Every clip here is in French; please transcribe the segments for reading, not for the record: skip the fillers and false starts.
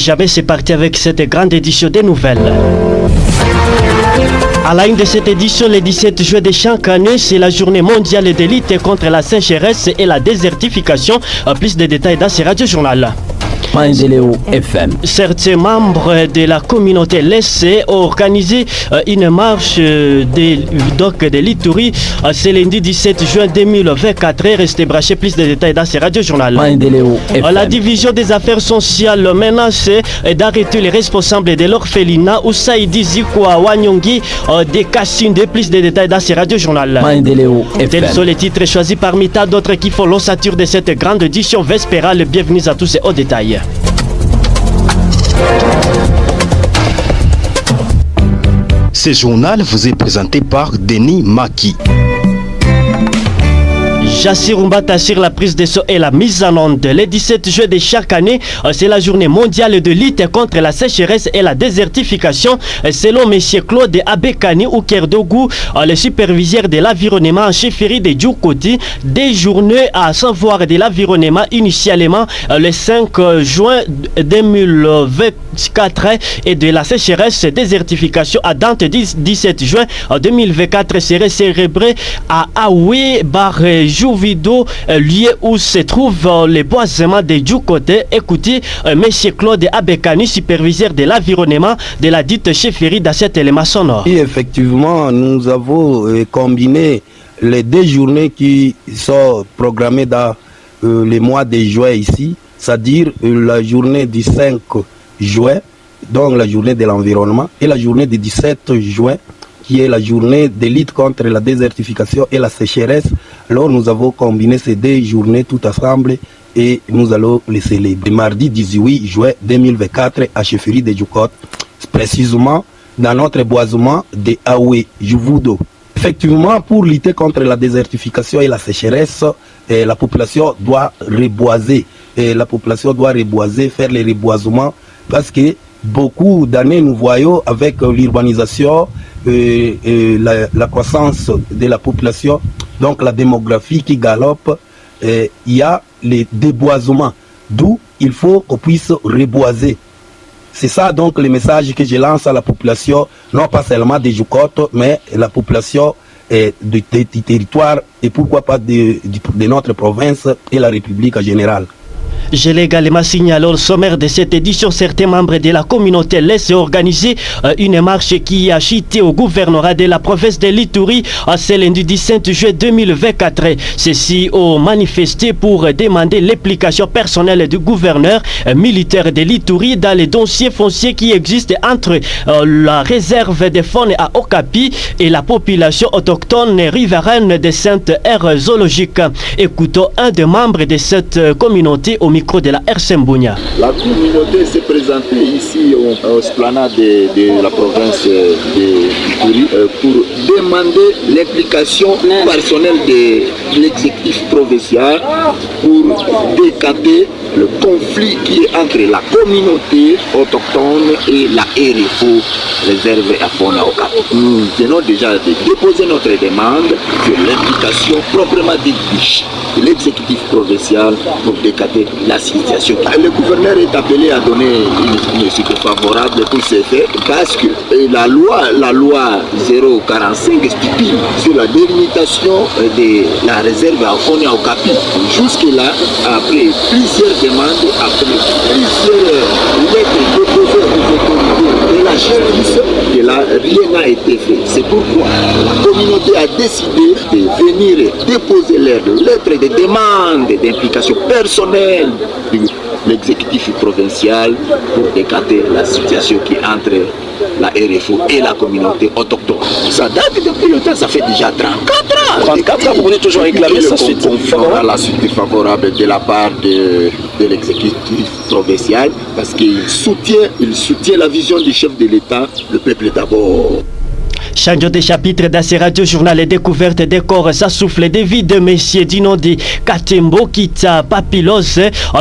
Jamais c'est parti avec cette grande édition des nouvelles. À la une de cette édition, le 17 juin de chaque année, c'est la journée mondiale de lutte contre la sécheresse et la désertification. Plus de détails dans ce radio-journal. Mandeleo FM. Certains membres de la communauté laissent organiser une marche de l'Ituri ce lundi 17 juin 2024. Restez branchés, plus de détails dans ce radio-journal. Mandeleo FM. La division des affaires sociales menace d'arrêter les responsables de l'orphelinat Oussaïdi Zikwa Wanyongi de Kassinde. Plus de détails dans ce radio-journal. Mandeleo FM. Tels sont les titres choisis parmi tant d'autres qui font l'ossature de cette grande édition vespérale. Bienvenue à tous et au détail. Ce journal vous est présenté par Denis Maki. Jassir Mbata sur la prise de son et la mise en onde. Le 17 juin de chaque année, c'est la journée mondiale de lutte contre la sécheresse et la désertification. Selon M. Claude Abekani Oukerdougou, le superviseur de l'environnement en chefferie de Djoukoti, des journées à savoir de l'environnement initialement le 5 juin 2024 et de la sécheresse et désertification à date 17 juin 2024 serait célébré à Aoué Barjou vidéo lieu où se trouve les boisements de Djoukoti. Écoutez M. Claude Abekani, superviseur de l'environnement de la dite chefferie dans cet élément sonore. Et effectivement, nous avons combiné les deux journées qui sont programmées dans les mois de juin ici, c'est-à-dire la journée du 5 juin, donc la journée de l'environnement, et la journée du 17 juin, qui est la journée de lutte contre la désertification et la sécheresse. Alors nous avons combiné ces deux journées tout ensemble et nous allons les célébrer mardi 18 juin 2024 à chefferie de Djoukoti, précisément dans notre boisement de Aoué Jouvoudo. Effectivement, pour lutter contre la désertification et la sécheresse, la population doit reboiser. La population doit reboiser, faire les reboisements, parce que beaucoup d'années nous voyons avec l'urbanisation, la croissance de la population, donc la démographie qui galope, il y a les déboisements, d'où il faut qu'on puisse reboiser. C'est ça donc le message que je lance à la population, non pas seulement de Djoukoti, mais la population du territoire et pourquoi pas de notre province et la République en général. Je l'ai également signalé au sommaire de cette édition. Certains membres de la communauté laissent organiser une marche qui a chuté au gouvernorat de la province de l'Ituri ce lundi 17 juin 2024. Ceux-ci ont manifesté pour demander l'implication personnelle du gouverneur militaire de l'Ituri dans les dossiers fonciers qui existent entre la réserve de faune à Okapi et la population autochtone riveraine de Sainte-Aire zoologique. Écoutons un des membres de cette communauté au micro de la RC Mbounia. La communauté s'est présentée ici au esplanade de la province de Ituri pour demander l'implication personnelle de l'exécutif provincial pour décanter le conflit qui est entre la communauté autochtone et la RFO, réserve à faune à Okapi. Nous venons déjà de déposer notre demande sur l'implication proprement dite de l'exécutif provincial pour décanter la situation. Le gouverneur est appelé à donner une suite favorable pour ces faits parce que la loi 045 stipule sur la délimitation de la réserve à faune à Okapi. Jusque-là, après plusieurs demandes, après plusieurs lettres déposées aux autorités de la justice, et là, rien n'a été fait. C'est pourquoi la communauté a décidé de venir déposer leurs lettres de demande d'implication personnelle de l'exécutif provincial pour décanter la situation qui est entre la RFO et la communauté autochtone. Ça date depuis le temps, ça fait déjà 34 ans. 34 ans, vous venez toujours réclamer sa suite favorable. La suite favorable de la part de l'exécutif provincial parce qu'il soutient la vision du chef de l'État, le peuple d'abord. Changeons de chapitre dans ce radio-journal et découverte des corps s'assouffle des vies de messieurs d'inondé Katembo Kita Papilos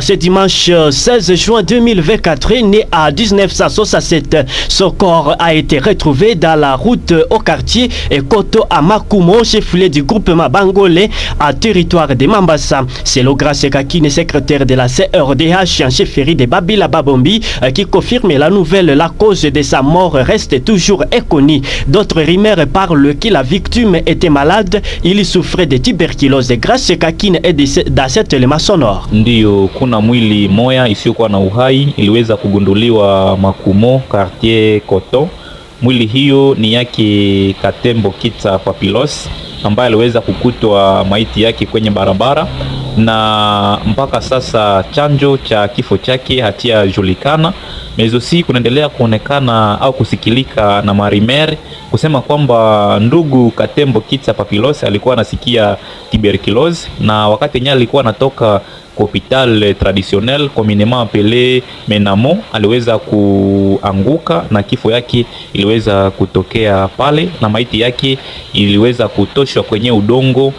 ce dimanche 16 juin 2024, né à 1967. Son corps a été retrouvé dans la route au quartier Koto à Makumo, chef-lieu du groupement Bangolais à territoire de Mambasa. C'est le Grace Kakine, secrétaire de la CRDH en chefferie de Babila Babombi, qui confirme la nouvelle. La cause de sa mort reste toujours inconnue. D'autres rumeurs parlent que la victime était malade, il souffrait de tuberculose. Grace Kakine est dans cette élément sonore. Ndio kuna mwili moya isiyokuwa na uhai iliweza kugunduliwa Makumo, quartier Koto. Mwili hiyo ni yake Katembo Kita Papilos ambaye aliweza kukutwa maiti yake kwenye barabara, na mpaka sasa chanjo cha kifo chake hakijulikana. Mezosi kunaendelea kuonekana au kusikilika na marimer kusema kwamba ndugu Katembo Kita Papilos alikuwa anasikia tuberculose, na wakati yeye alikuwa anatoka hopital traditionnel communément appelé Menamo aliweza kuanguka na kifo yake iliweza kutokea pale, na maiti yake iliweza kutoshwa kwenye udongo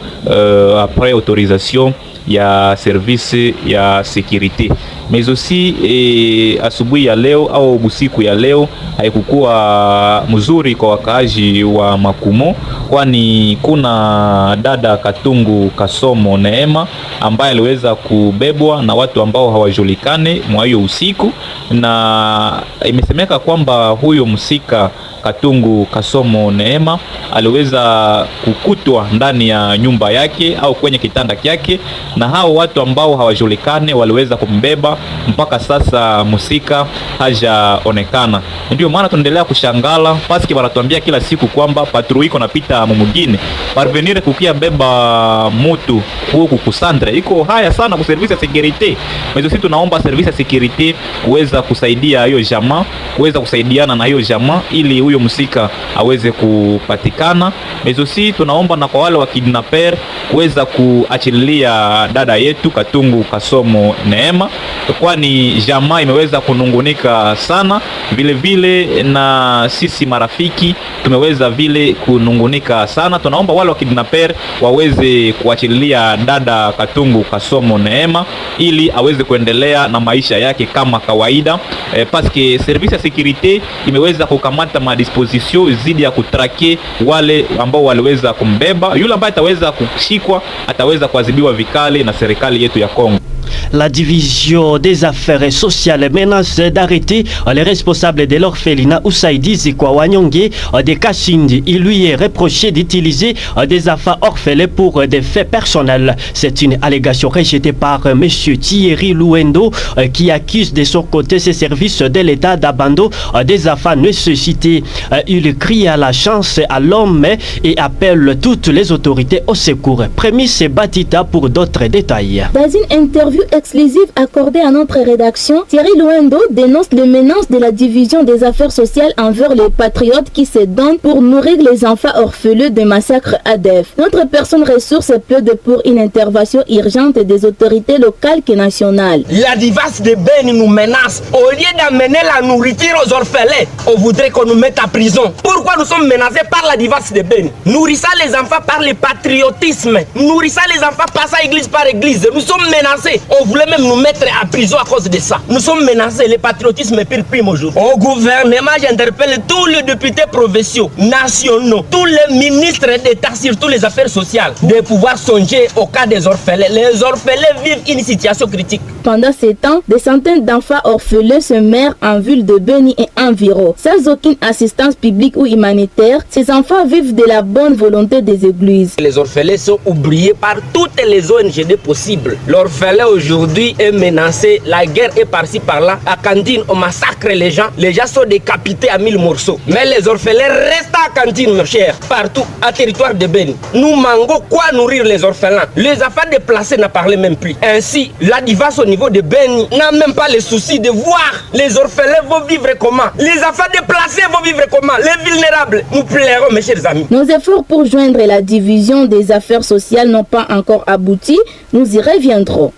après autorisation ya service ya sécurité. Mais aussi asubuhi ya leo au busiku ya leo haikukuwa mzuri kwa wakaaji wa Makumo, kwani kuna dada Katungu Kasomo Neema ambaye aliweza kubebwa na watu ambao hawajulikane mwa hiyo usiku, na imesemeka kwamba huyo msika Katungu Kasomo Neema aliweza kukutwa ndani ya nyumba yake au kwenye kitanda kyake, na hao watu ambao hawajulikane waliweza kumbeba. Mpaka sasa musika hajaonekana. Ndio maana tunaendelea kushangala paski wanatuambia kila siku kwamba patrouille iko napita mumugine parvenir kukia beba mutu huko kusandre iko haya sana ku service ya sécurité. Mais aussi tunaomba service ya sécurité kuweza kusaidia hiyo jamaa, kuweza kusaidiana na hiyo jamaa ili huyo musika aweze kupatikana. Mais aussi tunaomba na kwa wale wa kidnapper kuweza kuachilia dada yetu Katungu Kasomo Neema, kwani jamaa imeweza kunungunika sana. Vile vile na sisi marafiki tumeweza vile kunungunika sana. Tunaomba wale wa kidnapper waweze kuachilia dada Katungu Kasomo Neema ili aweze kuendelea na maisha yake kama kawaida, parce que service ya sécurité imeweza kukamata madisposition zidi ya kutrake wale ambao waliweza kumbeba. Yule ambaye ataweza kushikwa ataweza kuadhibiwa vikali na serikali yetu ya Kongo. La division des affaires sociales menace d'arrêter les responsables de l'orphelinat Oussaïdi Zikwa Wanyonge de Kashindi. Il lui est reproché d'utiliser des enfants orphelins pour des faits personnels. C'est une allégation rejetée par M. Thierry Luendo qui accuse de son côté ses services de l'État d'abandon des enfants nécessités. Il crie à la chance à l'homme et appelle toutes les autorités au secours. Prémisse Batita pour d'autres détails. Dans une interview exclusive accordée à notre rédaction, Thierry Luendo dénonce les menaces de la division des affaires sociales envers les patriotes qui se donnent pour nourrir les enfants orphelins de massacres ADF. Notre personne ressource plaide pour une intervention urgente des autorités locales et nationales. La division de Beni nous menace. Au lieu d'amener la nourriture aux orphelins, on voudrait qu'on nous mette à prison. Pourquoi nous sommes menacés par la division de Beni? Nourrissant les enfants par le patriotisme, nourrissant les enfants passant église par église, nous sommes menacés. On voulait même nous mettre à prison à cause de ça. Nous sommes menacés, le patriotisme prime aujourd'hui. Au gouvernement, j'interpelle tous les députés provinciaux, nationaux, tous les ministres d'État, surtout les affaires sociales, de pouvoir songer au cas des orphelins. Les orphelins vivent une situation critique. Pendant ces temps, des centaines d'enfants orphelins se meurent en ville de Beni et environ. Sans aucune assistance publique ou humanitaire, ces enfants vivent de la bonne volonté des églises. Les orphelins sont oubliés par toutes les ONG possibles. L'orphelin aujourd'hui est menacé, la guerre est par-ci par-là. À Kandine, on massacre les gens sont décapités à 1000 morceaux. Mais les orphelins restent à Kandine, mon cher, partout, à territoire de Beni. Nous manquons quoi nourrir les orphelins? Les enfants déplacés n'en parlent même plus. Ainsi, la division au niveau de Beni n'a même pas le souci de voir les orphelins vont vivre comment, les enfants déplacés vont vivre comment, les vulnérables. Nous plairons, mes chers amis. Nos efforts pour joindre la division des affaires sociales n'ont pas encore abouti. Nous y reviendrons.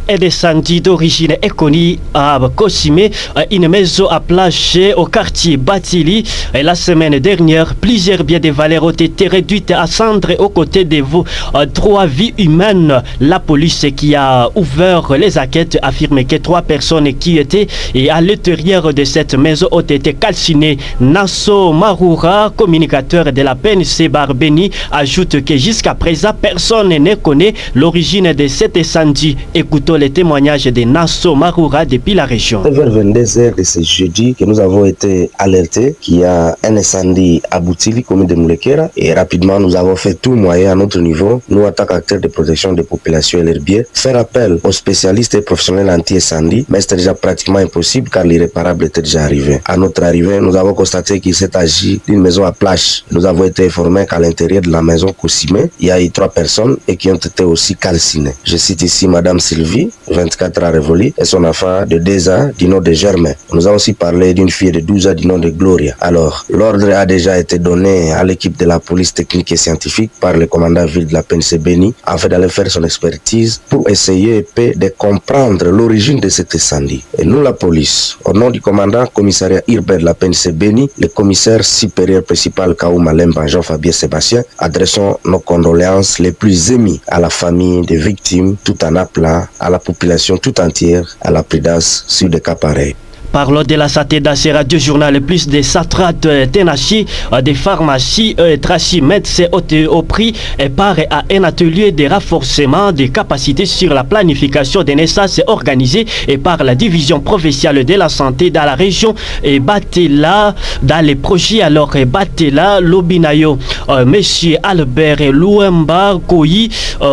Et descendu d'origine inconnue à Kosime, une maison a plagé au quartier Batili. Et la semaine dernière, plusieurs biens de valeur ont été réduits à cendres aux côtés de vos 3 vies humaines. La police qui a ouvert les enquêtes affirme que 3 personnes qui étaient à l'intérieur de cette maison ont été calcinées. Nasso Marura, communicateur de la PNC Barbeni, ajoute que jusqu'à présent, personne ne connaît l'origine de cet incendie. Écoutons les témoignages de Nasso Marura depuis la région. Vers 22h de ce jeudi que nous avons été alertés qu'il y a un incendie à Boutili, commune de Moulekera, et rapidement nous avons fait tout moyen à notre niveau, nous en tant qu'acteurs de protection des populations et leurs biens, faire appel aux spécialistes et professionnels anti-incendie, mais c'était déjà pratiquement impossible car l'irréparable était déjà arrivé. À notre arrivée, nous avons constaté qu'il s'est agi d'une maison à plage. Nous avons été informés qu'à l'intérieur de la maison Kosime, il y a eu 3 personnes et qui ont été aussi calcinées. Je cite ici Madame Sylvie, 24 ans révolue, et son enfant de 2 ans du nom de Germain. Nous avons aussi parlé d'une fille de 12 ans du nom de Gloria. Alors, l'ordre a déjà été donné à l'équipe de la police technique et scientifique par le commandant ville de la PNC Beni afin d'aller faire son expertise pour essayer de comprendre l'origine de cet incendie. Et nous, la police, au nom du commandant commissariat urbain de la PNC Beni, le commissaire supérieur principal Kaouma Lemba Jean-Fabien Sébastien, adressons nos condoléances les plus émues à la famille des victimes, tout en appelant à la population tout entière à la prudence sur des cas pareils. Parlons de la santé dans ce radio journal. Plus de satrates Tenachi, des pharmacies Tracy Medse au prix et part à un atelier de renforcement des capacités sur la planification des naissances organisée et par la division provinciale de la santé dans la région et Batela dans les projets. Alors Batela Lobinayo, Monsieur Albert Louemba Koyi,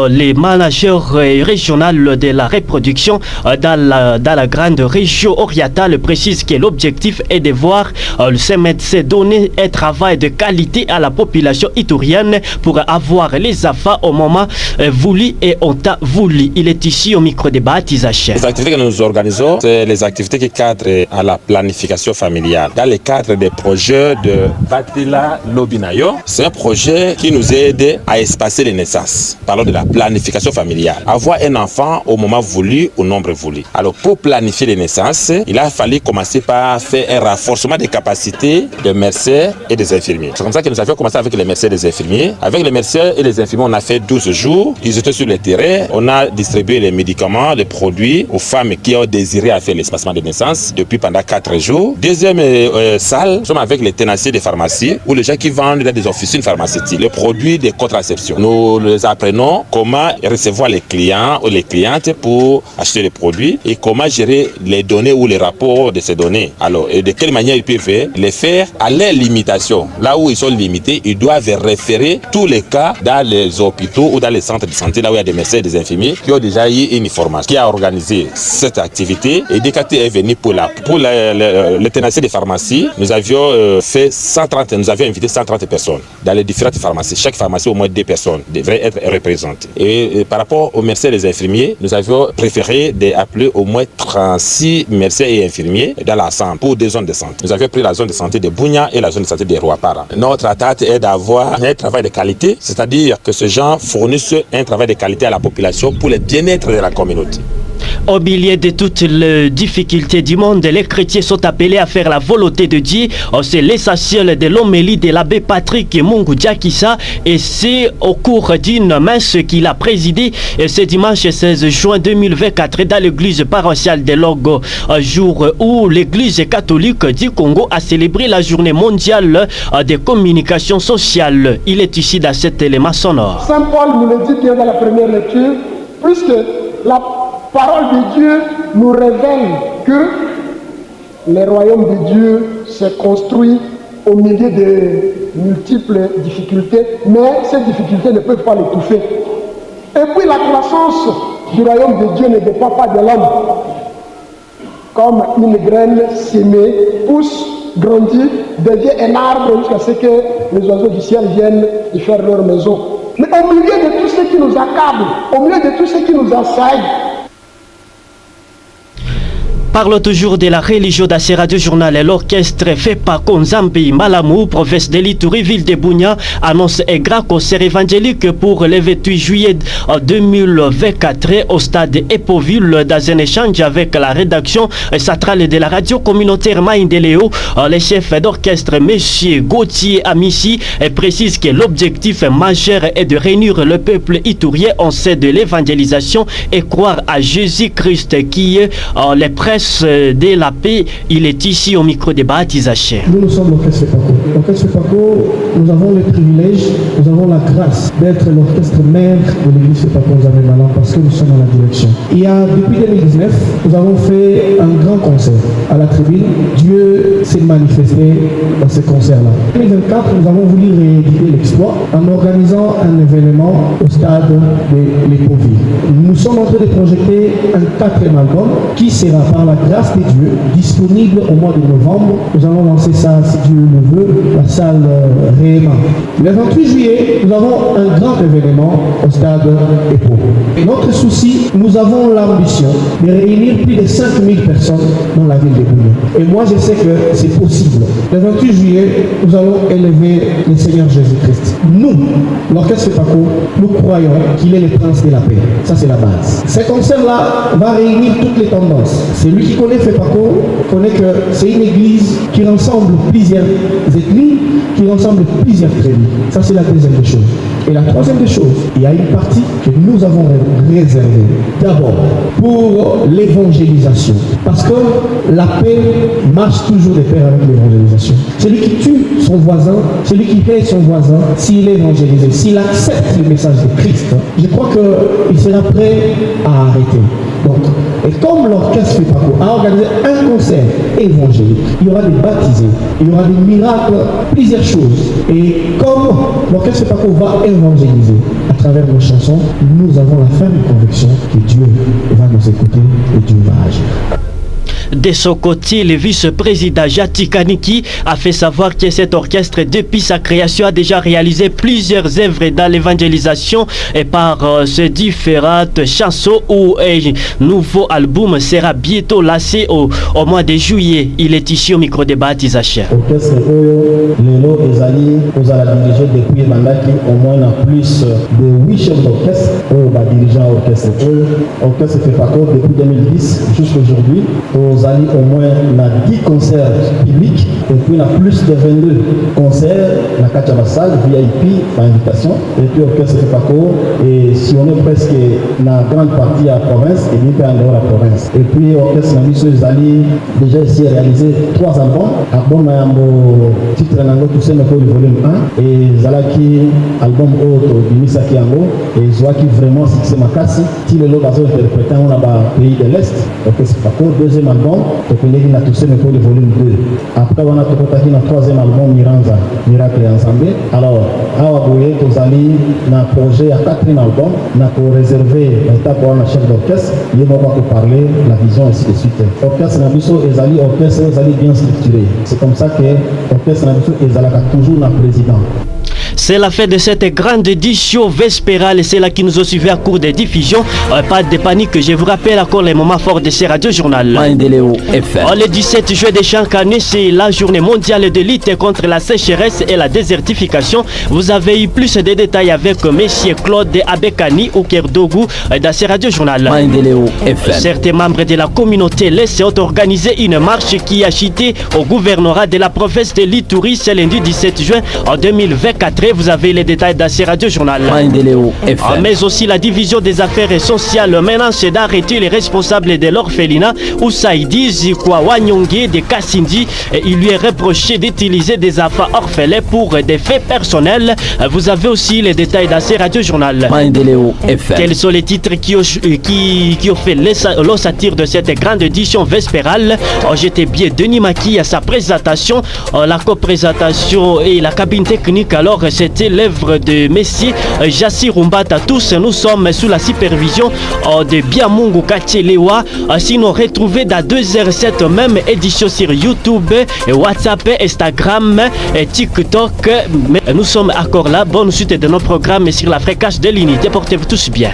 les managers régionaux de la reproduction dans la grande région orientale, précise que l'objectif est de voir ces médecins donner un travail de qualité à la population itourienne pour avoir les enfants au moment voulu et on t'a voulu. Il est ici au micro de Batizache. Les activités que nous organisons, c'est les activités qui cadrent à la planification familiale. Dans le cadre des projets de Batila Lobinayo, c'est un projet qui nous aide à espacer les naissances. Parlons de la planification familiale. Avoir un enfant au moment voulu, au nombre voulu. Alors pour planifier les naissances, il a fallu commencer par faire un renforcement des capacités des médecins et des infirmiers. C'est comme ça que nous avions commencé avec les médecins et les infirmiers. Avec les médecins et les infirmiers, on a fait 12 jours. Ils étaient sur le terrain. On a distribué les médicaments, les produits aux femmes qui ont désiré faire l'espacement de naissance depuis pendant 4 jours. Deuxième salle, nous sommes avec les tenanciers des pharmacies ou les gens qui vendent dans des officines pharmaceutiques les produits de contraception. Nous les apprenons comment recevoir les clients ou les clientes pour acheter les produits et comment gérer les données ou les rapports de ces données. Alors, et de quelle manière ils peuvent les faire à leur limitation. Là où ils sont limités, ils doivent référer tous les cas dans les hôpitaux ou dans les centres de santé, là où il y a des médecins et des infirmiers qui ont déjà eu une formation. Qui a organisé cette activité et Décaté est venu pour le tenancier des pharmacies. Nous avions nous avions invité 130 personnes dans les différentes pharmacies. Chaque pharmacie, au moins 2 personnes devraient être représentées. Et par rapport aux médecins et les infirmiers, nous avions préféré d'appeler au moins 36 médecins et infirmiers dans l'ensemble pour 2 zones de santé. Nous avions pris la zone de santé de Bounia et la zone de santé de Rouapara. Notre attente est d'avoir un travail de qualité, c'est-à-dire que ces gens fournissent un travail de qualité à la population pour le bien-être de la communauté. Au milieu de toutes les difficultés du monde, les chrétiens sont appelés à faire la volonté de Dieu. C'est l'essentiel de l'homélie de l'abbé Patrick Mungu Diakisa et c'est au cours d'une messe qu'il a présidée ce dimanche 16 juin 2024 dans l'église paroissiale de Logo, jour où l'église catholique du Congo a célébré la journée mondiale des communications sociales. Il est ici dans cet élément sonore. Saint Paul nous le dit bien dans la première lecture, puisque la parole de Dieu nous révèle que le royaume de Dieu s'est construit au milieu de multiples difficultés, mais ces difficultés ne peuvent pas l'étouffer. Et puis la croissance du royaume de Dieu ne dépend pas de l'homme. Comme une graine sémée, pousse, grandit, devient un arbre jusqu'à ce que les oiseaux du ciel viennent y faire leur maison. Mais au milieu de tout ce qui nous accable, au milieu de tout ce qui nous assaille, Parlons toujours de la religion dans ce radio journal. L'orchestre FEPACO Nzambi Malamu, province de l'Ituri, ville de Bunia, annonce un grand concert évangélique pour le 28 juillet 2024 au stade Epoville dans un échange avec la rédaction centrale de la radio communautaire Maïndeleo. Le chef d'orchestre, M. Gauthier Amissi, précise que l'objectif majeur est de réunir le peuple iturien en sein de l'évangélisation et croire à Jésus-Christ qui est les presses de la paix. Il est ici au micro de Baptiste Hacher. Nous sommes l'orchestre FEPACO. L'orchestre FEPACO, nous avons le privilège, nous avons la grâce d'être l'orchestre mère de l'église FEPACO Nzambi Malamu parce que nous sommes à la direction. Depuis 2019, nous avons fait un grand concert à la tribune. Dieu s'est manifesté dans ce concert-là. En 2024, nous avons voulu rééditer l'exploit en organisant un événement au stade de l'Epoville. Nous sommes en train de projeter un 4e album qui sera par la grâce de Dieu disponible au mois de novembre. Nous allons lancer ça, si Dieu le veut, la salle Réma. Le 28 juillet, nous avons un grand événement au stade EPO. Et notre souci, nous avons l'ambition de réunir plus de 5000 personnes dans la ville de Bunia. Et moi, je sais que c'est possible. Le 28 juillet, nous allons élever le Seigneur Jésus-Christ. Nous, l'orchestre FEPACO, nous croyons qu'il est le prince de la paix. Ça, c'est la base. Ce concert-là va réunir toutes les tendances. Celui qui connaît FEPACO connaît que c'est une église qui rassemble plusieurs ethnies, qui rassemble plusieurs tribus. Ça, c'est la deuxième des choses. Et la troisième des choses, il y a une partie que nous avons réservée d'abord pour l'évangélisation. Parce que la paix marche toujours de pair avec l'évangélisation. Celui qui tue son voisin, celui qui paie son voisin, s'il est évangélisé, s'il accepte le message de Christ, je crois qu'il sera prêt à arrêter. Donc, et comme l'orchestre FEPACO a organisé un concert évangélique, il y aura des baptisés, il y aura des miracles, plusieurs choses. Et comme l'orchestre FEPACO va évangéliser à travers nos chansons, nous avons la ferme conviction que Dieu va nous écouter et Dieu va agir. De son côté, le vice-président Jati Kaniki a fait savoir que cet orchestre, depuis sa création, a déjà réalisé plusieurs œuvres dans l'évangélisation et par ces différentes chansons où un nouveau album sera bientôt lancé au mois de juillet. Il est ici au micro de Baptiste Hacher. Orchestre Oyo, Lelo Ezali, vous allez diriger depuis Mandaki au moins plus de 8 chefs d'orchestre au dirigeant orchestre Oyo. Orchestre FEPACO depuis 2010 jusqu'à aujourd'hui. Vous allez au moins 10 concerts publics et puis on a plus de 22 concerts dans la salle VIP par invitation et puis orchestre FEPACO et si on est presque dans la grande partie à la province et bien en dehors de la province et puis orchestre Nabiso Zali déjà ici réalisé 3 albums album Mayambo titre Nango Toussaint Mekolo volume 1 et Zalaki album autre Bimisaki Yango et Zoaki vraiment succès Makasi si le lot bazo interprété on a pays de l'Est orchestre FEPACO deuxième album tokendeki na Toussaint Mekolo volume 2 après on a tokotaki na 3e album Miranza Miracle Ensemble alors awa boye tozali na projet à 4e album na ko réserver étape pour un chef d'orchestre il va pas parler la vision ainsi de suite orchestre na biso ezali orchestre ezali bien structuré c'est comme ça que orchestre na biso ezalaka toujours na président. C'est la fin de cette grande édition vespérale. C'est là qui nous a suivi à cours des diffusions. Pas de panique, je vous rappelle encore les moments forts de ce radio-journal. Le 17 juillet de chaque année, c'est la journée mondiale de lutte contre la sécheresse et la désertification. Vous avez eu plus de détails avec M. Claude Abekani ou Kerdougou dans ce radio-journal. Certains membres de la communauté laissent organiser une marche qui a chité au gouvernorat de la province de l'Ituri ce lundi 17 juin 2024. Vous avez les détails dans ce radio-journal. Mais aussi la division des affaires sociales menace d'arrêter les responsables de l'orphelinat Oussaïdi Zikwa Wanyongi de Kassindi. Il lui est reproché d'utiliser des enfants orphelins pour des faits personnels. Vous avez aussi les détails dans ce radio-journal. Quels sont les titres qui ont fait l'ossature de cette grande édition vespérale? J'étais bien Denis Maki à sa présentation, la co-présentation et la cabine technique. Alors c'était l'œuvre de Messie Jassi Rumbata. Tous nous sommes sous la supervision de Biamungu Kachelewa. Sinon retrouvez dans 2h07 même édition sur YouTube, WhatsApp, Instagram, TikTok. Mais nous sommes encore là. Bonne suite de nos programmes sur la fréquence de l'unité. Portez-vous tous bien.